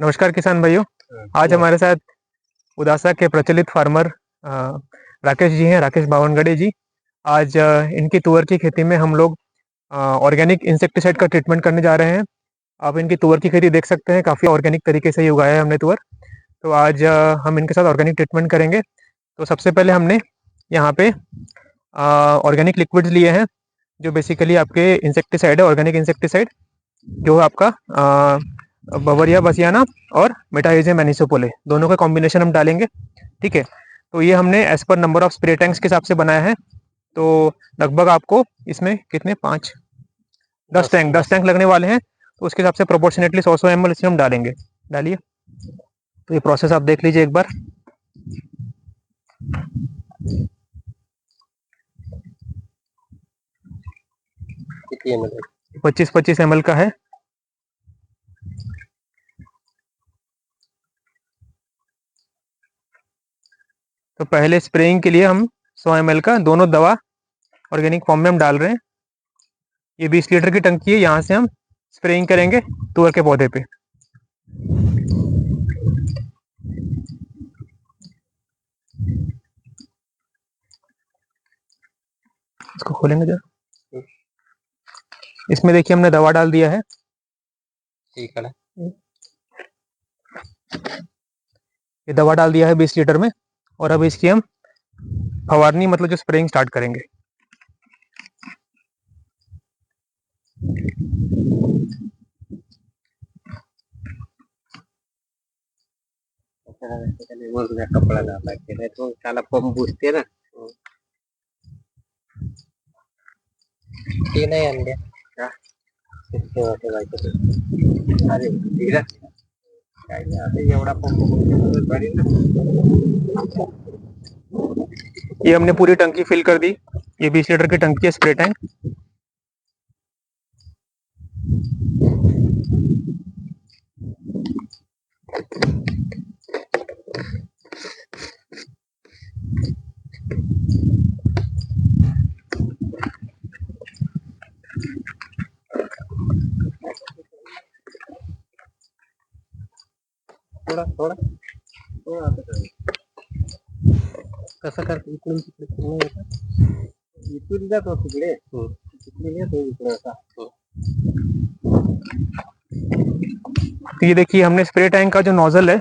नमस्कार किसान भाइयों। आज हमारे साथ उदासा के प्रचलित फार्मर राकेश जी हैं, राकेश बावनगड़े जी। आज इनकी तुअर की खेती में हम लोग ऑर्गेनिक इंसेक्टिसाइड का ट्रीटमेंट करने जा रहे हैं। आप इनकी तुअर की खेती देख सकते हैं, काफ़ी ऑर्गेनिक तरीके से ही उगाया है हमने तुअर। तो आज हम इनके साथ ऑर्गेनिक ट्रीटमेंट करेंगे। तो सबसे पहले हमने यहाँ पे ऑर्गेनिक लिक्विड्स लिए हैं, जो बेसिकली आपके इंसेक्टिसाइड है, ऑर्गेनिक इंसेक्टिसाइड, जो आपका बवरिया बसियाना और मेटाइजेम एनिसोपोले दोनों का कॉम्बिनेशन हम डालेंगे। ठीक है, तो ये हमने as per number of spray tanks के हिसाब से बनाया है। तो लगभग आपको इसमें कितने 10 टैंक लगने वाले हैं, तो उसके हिसाब से प्रोपोर्शनेटली 100 ml इसमें हम डालेंगे। डालिए। तो ये प्रोसेस आप देख लीजिए एक बार। कितनी ml है? 25 ml का है। तो पहले स्प्रेइंग के लिए हम 100 ml का दोनों दवा ऑर्गेनिक फॉर्म में हम डाल रहे हैं। ये 20 लीटर की टंकी है, यहाँ से हम स्प्रेइंग करेंगे तुअर के पौधे पे। इसको खोलेंगे जरा। इसमें देखिए हमने दवा डाल दिया है। ठीक है। ये दवा डाल दिया है 20 लीटर में, और अब इसकी हम फवारनी मतलब जो स्प्रेइंग स्टार्ट करेंगे। कपड़ा डाला के तो చాలా पंप बूझते ना ते नाही आणले का अरे धीरा काय नाही आता एवढा पंप बरी ना। ये हमने पूरी टंकी फिल कर दी। ये 20 लीटर की टंकी है, स्प्रे टैंक। थोड़ा थोड़ा थोड़ा कसं करते इकडून तिकडे पूर्ण येतं इथून जातो तिकडे तिकडे येतो इकडे असा। तो ये देखिए हमने स्प्रे टैंक का जो नोजल है,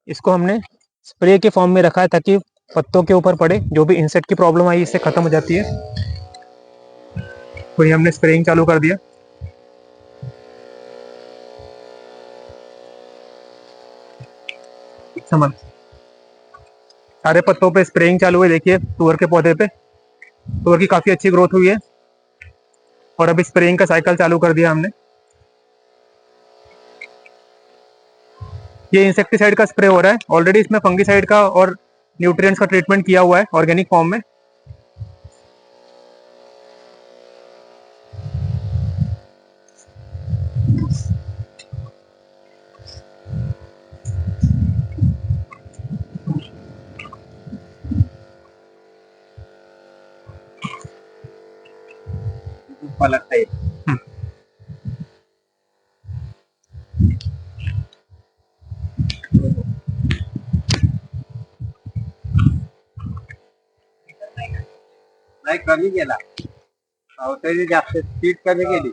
इसको हमने स्प्रे के फॉर्म में रखा है ताकि पत्तों के ऊपर पड़े जो भी इंसेक्ट की प्रॉब्लम आई इससे खत्म हो जाती है। तो ये हमने स्प्रेइंग चालू कर दिया। समझ सारे पत्तों पे स्प्रेइंग चालू है। देखिए तुअर के पौधे पे तुअर की काफी अच्छी ग्रोथ हुई है, और अभी स्प्रेइंग का साइकिल चालू कर दिया हमने। ये इंसेक्टिसाइड का स्प्रे हो रहा है। ऑलरेडी इसमें फंगिसाइड का और न्यूट्रिएंट्स का ट्रीटमेंट किया हुआ है ऑर्गेनिक फॉर्म में। पलटता है नाही कमी गेला औषधी जास्त स्पीड कमी केली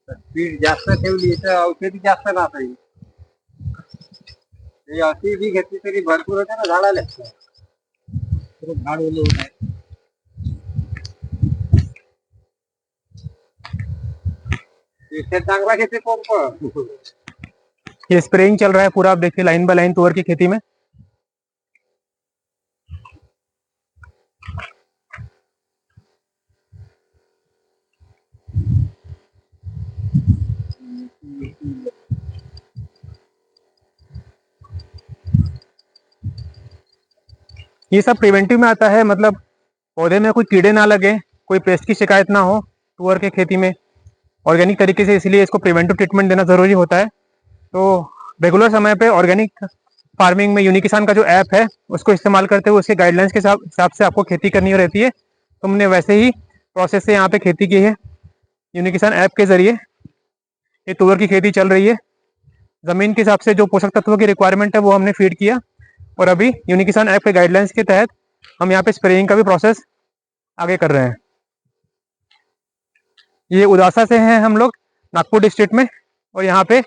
स्पीड जास्त ठेवली तर औषधी जास्त नासाई अशी बी घेतली तरी भरपूर होते ना झाडाला झाड ओले होत आहे चांगला घेते पंप। ये स्प्रेइंग चल रहा है पूरा, आप देखिए लाइन बाय लाइन तुअर की खेती में। ये सब प्रिवेंटिव में आता है, मतलब पौधे में कोई कीड़े ना लगे, कोई पेस्ट की शिकायत ना हो तुअर के खेती में ऑर्गेनिक तरीके से, इसलिए इसको प्रिवेंटिव ट्रीटमेंट देना जरूरी होता है। तो रेगुलर समय पे ऑर्गेनिक फार्मिंग में यूनिकिसान का जो ऐप है उसको इस्तेमाल करते हुए उसके गाइडलाइंस के हिसाब से आपको खेती करनी रहती है। तो हमने वैसे ही प्रोसेस से यहाँ पे खेती की है यूनिकिसान ऐप के जरिए। ये तुअर की खेती चल रही है। ज़मीन के हिसाब से जो पोषक तत्वों की रिक्वायरमेंट है वो हमने फीड किया, और अभी यूनिकिसान ऐप के गाइडलाइंस के तहत हम यहाँ पे स्प्रेइंग का भी प्रोसेस आगे कर रहे हैं। ये उदासा से हैं हम लोग, नागपुर डिस्ट्रिक्ट में, और यहाँ पे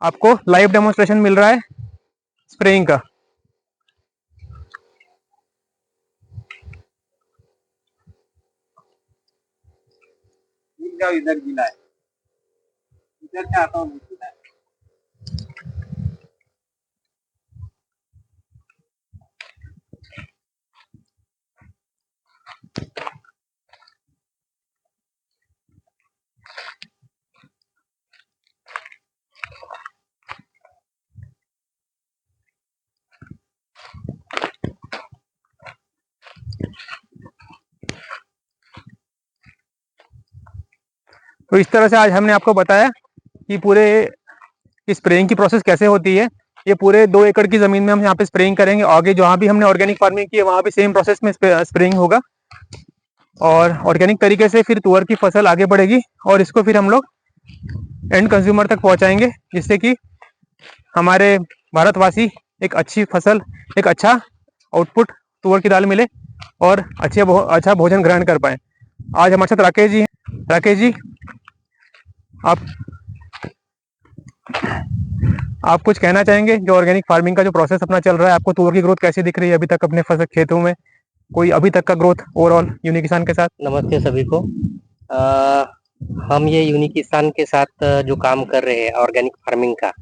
आपको लाइव डेमोन्स्ट्रेशन मिल रहा है स्प्रेइंग का। इधर गिला है, इधर से आता हूँ। तो इस तरह से आज हमने आपको बताया कि पूरे स्प्रेइंग की प्रोसेस कैसे होती है। ये पूरे 2 एकड़ की ज़मीन में हम यहाँ पे स्प्रेइंग करेंगे। आगे जहाँ भी हमने ऑर्गेनिक फार्मिंग की है वहाँ भी सेम प्रोसेस में स्प्रेइंग होगा, और ऑर्गेनिक तरीके से फिर तुअर की फसल आगे बढ़ेगी, और इसको फिर हम लोग एंड कंज्यूमर तक पहुँचाएंगे, जिससे कि हमारे भारतवासी एक अच्छी फसल, एक अच्छा आउटपुट तुअर की दाल मिले और अच्छा भोजन ग्रहण कर पाए। आज हमारे साथ राकेश जी हैं। राकेश जी, आप कुछ कहना चाहेंगे? जो ऑर्गेनिक फार्मिंग का जो प्रोसेस अपना चल रहा है, आपको तुअर की ग्रोथ कैसी दिख रही है अभी तक अपने फसल खेतों में? कोई अभी तक का ग्रोथ ओवरऑल यूनिकिसान के साथ? नमस्ते सभी को। हम ये यूनिकिसान के साथ जो काम कर रहे हैं ऑर्गेनिक फार्मिंग का,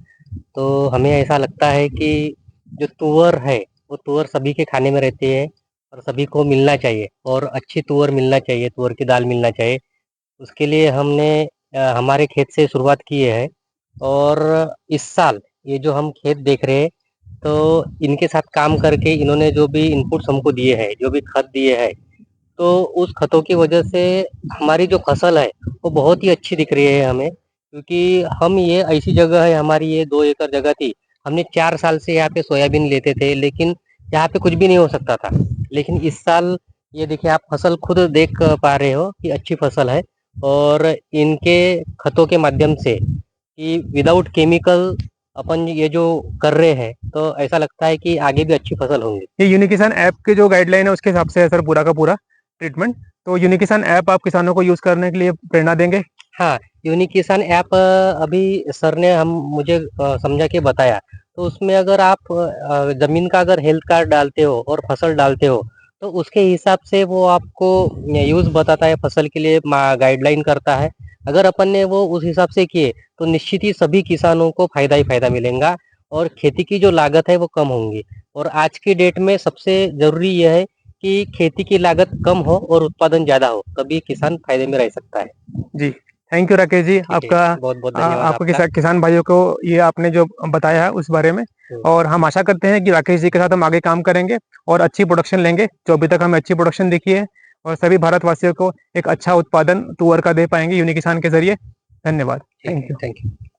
तो हमें ऐसा लगता है कि जो तुअर है वो तुअर सभी के खाने में रहती है और सभी को मिलना चाहिए, और अच्छी तुअर मिलना चाहिए, तुअर की दाल मिलना चाहिए। उसके लिए हमने हमारे खेत से शुरुआत की है, और इस साल ये जो हम खेत देख रहे हैं, तो इनके साथ काम करके इन्होंने जो भी इनपुट्स हमको दिए हैं, जो भी खाद दिए हैं, तो उस खतों की वजह से हमारी जो फसल है वो बहुत ही अच्छी दिख रही है हमें। क्योंकि हम ये ऐसी जगह है, हमारी ये 2 एकड़ जगह थी, हमने 4 साल से यहाँ पे सोयाबीन लेते थे, लेकिन यहाँ पे कुछ भी नहीं हो सकता था। लेकिन इस साल ये देखिए, आप फसल खुद देख पा रहे हो कि अच्छी फसल है, और इनके खतों के माध्यम से कि विदाउट केमिकल अपन ये जो कर रहे हैं, तो ऐसा लगता है कि आगे भी अच्छी फसल होंगी। ये यूनिकिसान ऐप के जो गाइडलाइन है उसके हिसाब से है सर पूरा का पूरा ट्रीटमेंट। तो यूनिकिसान ऐप आप किसानों को यूज करने के लिए प्रेरणा देंगे? हाँ, यूनिकिसान ऐप अभी सर ने मुझे समझा के बताया, तो उसमें अगर आप जमीन का अगर हेल्थ कार्ड डालते हो और फसल डालते हो, तो उसके हिसाब से वो आपको यूज बताता है, फसल के लिए गाइडलाइन करता है। अगर अपन ने वो उस हिसाब से किए, तो निश्चित ही सभी किसानों को फायदा ही फायदा मिलेगा, और खेती की जो लागत है वो कम होंगी। और आज की डेट में सबसे जरूरी यह है कि खेती की लागत कम हो और उत्पादन ज्यादा हो, तभी किसान फायदे में रह सकता है। जी, थैंक यू राकेश जी। आपका बहुत बहुत धन्यवाद आपके किसान भाइयों को ये आपने जो बताया है उस बारे में, और हम आशा करते हैं कि राकेश जी के साथ हम आगे काम करेंगे और अच्छी प्रोडक्शन लेंगे, जो अभी तक हमें अच्छी प्रोडक्शन दिखी है, और सभी भारतवासियों को एक अच्छा उत्पादन तुअर का दे पाएंगे यूनिकिसान के जरिए। धन्यवाद। Thank you.